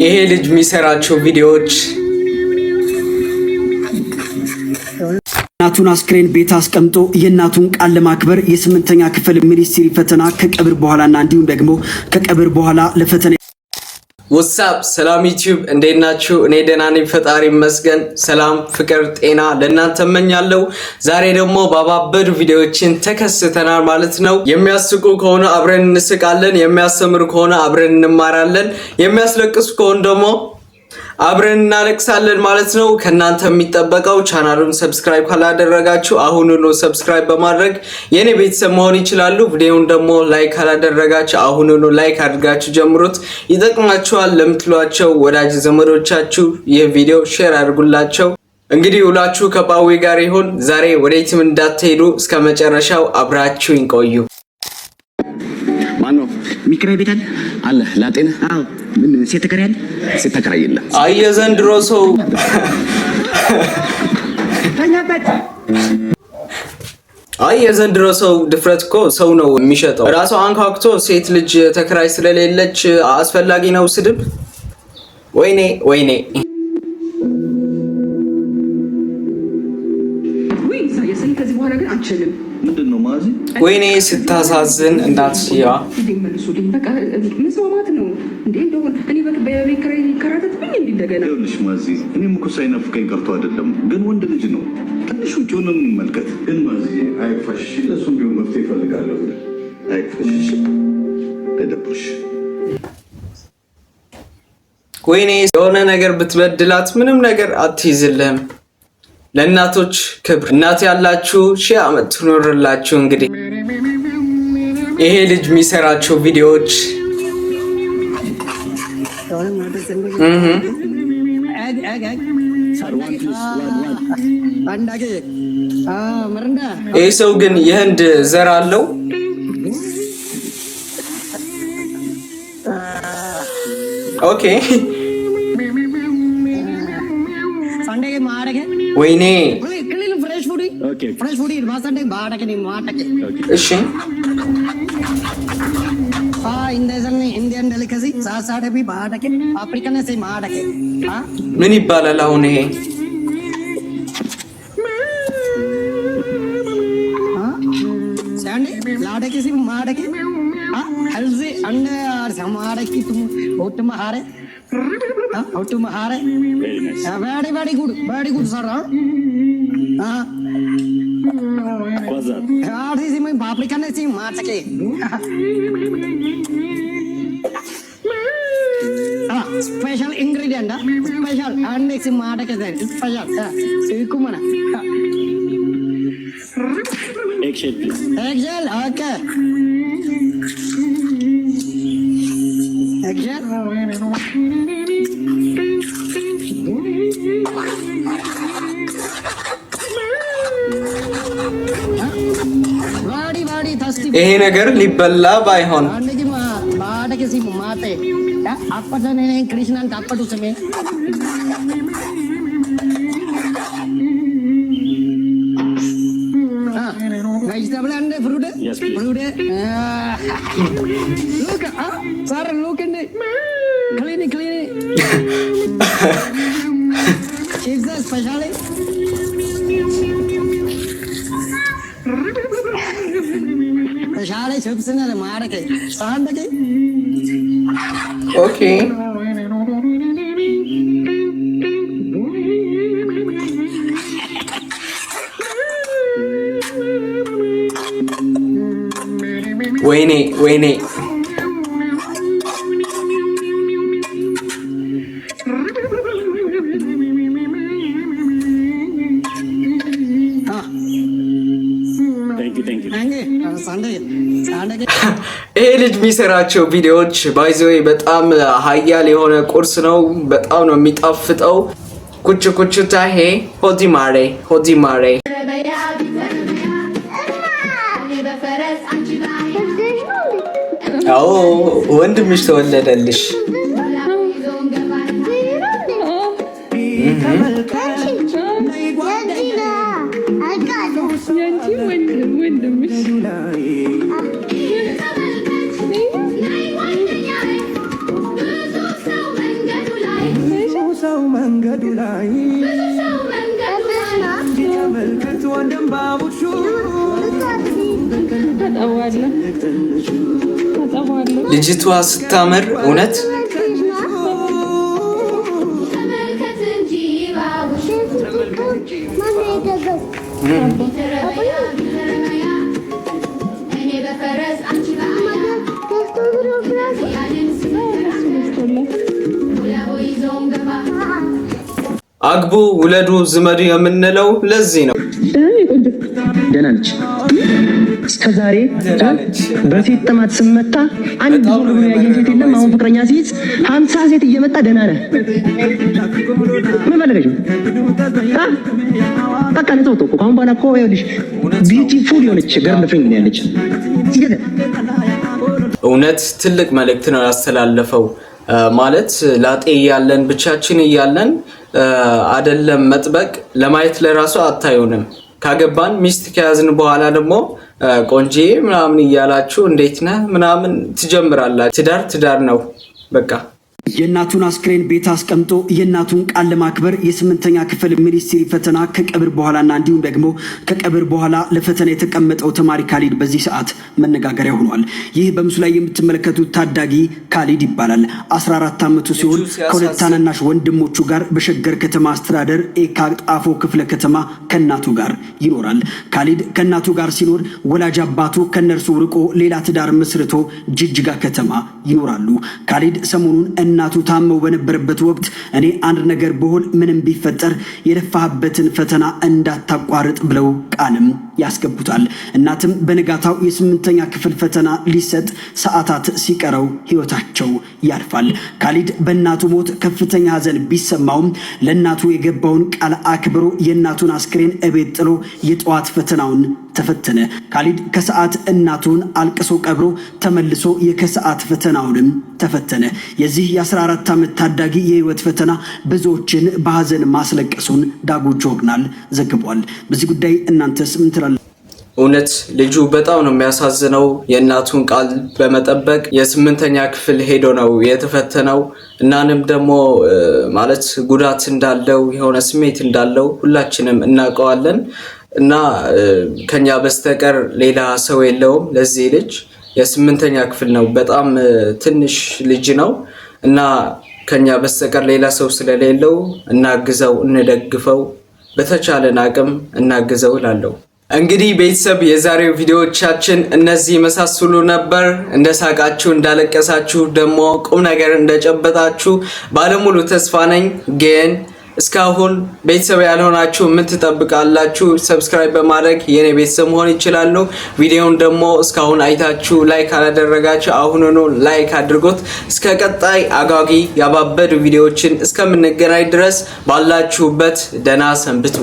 ይሄ ልጅ የሚሰራቸው ቪዲዮዎች እናቱን አስክሬን ቤት አስቀምጦ የእናቱን ቃል ለማክበር የስምንተኛ ክፍል ሚኒስትሪ ፈተና ከቀብር በኋላና እንዲሁም ደግሞ ከቀብር በኋላ ለፈተና ወሳብ ሰላም ዩቲዩብ እንዴት ናችሁ? እኔ ደህና ነኝ፣ ፈጣሪ ይመስገን። ሰላም ፍቅር ጤና ለእናንተ እመኛለሁ። ዛሬ ደግሞ ባባበዱ ቪዲዮዎችን ተከስተናል ማለት ነው። የሚያስቁ ከሆነ አብረን እንስቃለን፣ የሚያስተምሩ ከሆነ አብረን እንማራለን፣ የሚያስለቅሱ ከሆነ ደግሞ አብረን እናለቅሳለን ማለት ነው። ከናንተ የሚጠበቀው ቻናሉን ሰብስክራይብ ካላደረጋችሁ አሁኑኑ ሰብስክራይብ በማድረግ የኔ ቤተሰብ መሆን ይችላሉ። ቪዲዮውን ደግሞ ላይክ ካላደረጋችሁ አሁኑኑ ላይክ አድርጋችሁ ጀምሩት። ይጠቅማችኋል ለምትሏቸው ወዳጅ ዘመዶቻችሁ ይህ ቪዲዮ ሼር አድርጉላቸው። እንግዲህ ሁላችሁ ከጳዊ ጋር ይሁን። ዛሬ ወዴትም እንዳትሄዱ እስከ መጨረሻው አብራችሁኝ ቆዩ። ማነው ሚክራይ ቤት አለ ላጤነ? አዎ ምን ሴት ተከራይ ሴት ተከራይ የለም። አይ የዘንድሮ ሰው የዘንድሮ ሰው ድፍረት እኮ ሰው ነው የሚሸጠው። ራሱ አንኳኩቶ ሴት ልጅ ተከራይ ስለሌለች አስፈላጊ ነው ስድብ። ወይኔ ወይኔ ከዚህ በኋላ ግን አንችልም። ምንድነው ማዚ? ወይኔ ስታሳዝን እናትሽያ። መልሱልኝ በቃ መስማማት ነው እንዴ? እንደው እኔ በቤት ኪራይ ይከራተትብኝ እንዴ እንደገና? ይኸውልሽ ማዚ፣ እኔም እኮ ሳይናፍቀኝ ቀርቶ አይደለም፣ ግን ወንድ ልጅ ነው ትንሽ ውጭ ሆነ እንመልከት። ግን ማዚ አይፋሽ፣ ለሱም ቢሆን መፍትሄ እፈልጋለሁ። አይፋሽ ለደብሽ ወይኔ የሆነ ነገር ብትበድላት ምንም ነገር አትይዝልህም። ለእናቶች ክብር። እናት ያላችሁ ሺህ ዓመት ትኖርላችሁ። እንግዲህ ይሄ ልጅ የሚሰራቸው ቪዲዮዎች ይህ ሰው ግን የህንድ ዘር አለው። ኦኬ ወይኔ እሺ ምን ይባላል አሁን ይሄ? very good sir. Special ingredient, special and next special. Eggshell please. Eggshell, okay. Eggshell. ይሄ ነገር ሊበላ ባይሆን vegetable and fruit. Yes, please. Fruit. Look, sir, look in the clean. Chips are special. Special chips in the market. Sandaki. Okay. ወይኔ ወይኔ ይሄ ልጅ የሚሰራቸው ቪዲዮዎች ባይዘዌ በጣም ሀያል የሆነ ቁርስ ነው። በጣም ነው የሚጣፍጠው። ኩቹ ኩቹ ታሄ ሆዲ ማሬ አዎ ወንድምሽ ተወለደልሽ። ሰው መንገዱ ላይ መልከት ወንድም ባቡሹ ልጅቷ ስታምር እውነት አግቡ ውለዱ ዝመዱ የምንለው ለዚህ ነው። ደህና ነች። እስከዛሬ በሴት ጥማት ስመታ አንድ ዞር ብሎ ያየኝ ሴት የለም። አሁን ፍቅረኛ ሲይዝ 50 ሴት እየመጣ ደህና ነህ ምን ፈለገሽ? በቃ ነው ተውቶ አሁን ባና እኮ ይኸውልሽ ቢዩቲፉል የሆነች ገርል ፍሬንድ ነው ያለች። እውነት ትልቅ መልእክት ነው ያስተላለፈው። ማለት ላጤ እያለን ብቻችን እያለን አይደለም መጥበቅ ለማየት ለራሱ አታዩንም። ካገባን ሚስት ከያዝን በኋላ ደግሞ ቆንጆ ምናምን እያላችሁ እንዴት ነህ ምናምን ትጀምራላችሁ። ትዳር ነው በቃ። የእናቱን አስክሬን ቤት አስቀምጦ የእናቱን ቃል ለማክበር የስምንተኛ ክፍል ሚኒስትሪ ፈተና ከቀብር በኋላና እንዲሁም ደግሞ ከቀብር በኋላ ለፈተና የተቀመጠው ተማሪ ካሊድ በዚህ ሰዓት መነጋገሪያ ሆኗል። ይህ በምስሉ ላይ የምትመለከቱት ታዳጊ ካሊድ ይባላል። 14 ዓመቱ ሲሆን ከሁለት ታናናሽ ወንድሞቹ ጋር በሸገር ከተማ አስተዳደር ኤካ ጣፎ ክፍለ ከተማ ከእናቱ ጋር ይኖራል። ካሊድ ከእናቱ ጋር ሲኖር ወላጅ አባቱ ከነርሱ ርቆ ሌላ ትዳር መስርቶ ጅጅጋ ከተማ ይኖራሉ። ካሊድ ሰሞኑን እናቱ ታመው በነበረበት ወቅት እኔ አንድ ነገር በሆን ምንም ቢፈጠር የለፋህበትን ፈተና እንዳታቋርጥ ብለው ቃልም ያስገቡታል። እናትም በንጋታው የስምንተኛ ክፍል ፈተና ሊሰጥ ሰዓታት ሲቀረው ህይወታቸው ያልፋል። ካሊድ በእናቱ ሞት ከፍተኛ ሐዘን ቢሰማውም ለእናቱ የገባውን ቃል አክብሮ የእናቱን አስክሬን እቤት ጥሎ የጠዋት ፈተናውን ተፈተነ። ካሊድ ከሰዓት እናቱን አልቅሶ ቀብሮ ተመልሶ የከሰዓት ፈተናውንም ተፈተነ። የዚህ የ14 ዓመት ታዳጊ የህይወት ፈተና ብዙዎችን በሐዘን ማስለቀሱን ዳጉ ጆርናል ዘግቧል። በዚህ ጉዳይ እናንተስ ምን ትላላችሁ? እውነት ልጁ በጣም ነው የሚያሳዝነው። የእናቱን ቃል በመጠበቅ የስምንተኛ ክፍል ሄዶ ነው የተፈተነው። እናንም ደግሞ ማለት ጉዳት እንዳለው የሆነ ስሜት እንዳለው ሁላችንም እናውቀዋለን። እና ከኛ በስተቀር ሌላ ሰው የለውም። ለዚህ ልጅ የስምንተኛ ክፍል ነው፣ በጣም ትንሽ ልጅ ነው። እና ከኛ በስተቀር ሌላ ሰው ስለሌለው እናግዘው፣ እንደግፈው፣ በተቻለን አቅም እናግዘው እላለሁ። እንግዲህ ቤተሰብ የዛሬው ቪዲዮዎቻችን እነዚህ መሳሰሉ ነበር። እንደሳቃችሁ እንዳለቀሳችሁ ደግሞ ቁም ነገር እንደጨበጣችሁ ባለሙሉ ተስፋ ነኝ። ግን እስካሁን ቤተሰብ ያልሆናችሁ ምን ትጠብቃላችሁ? ሰብስክራይብ በማድረግ የኔ ቤተሰብ መሆን ይችላሉ። ቪዲዮውን ደግሞ እስካሁን አይታችሁ ላይክ አላደረጋችሁ አሁኑኑ ላይክ አድርጉት። እስከ ቀጣይ አጓጊ ያባበዱ ቪዲዮዎችን እስከምንገናኝ ድረስ ባላችሁበት ደህና ሰንብቱ።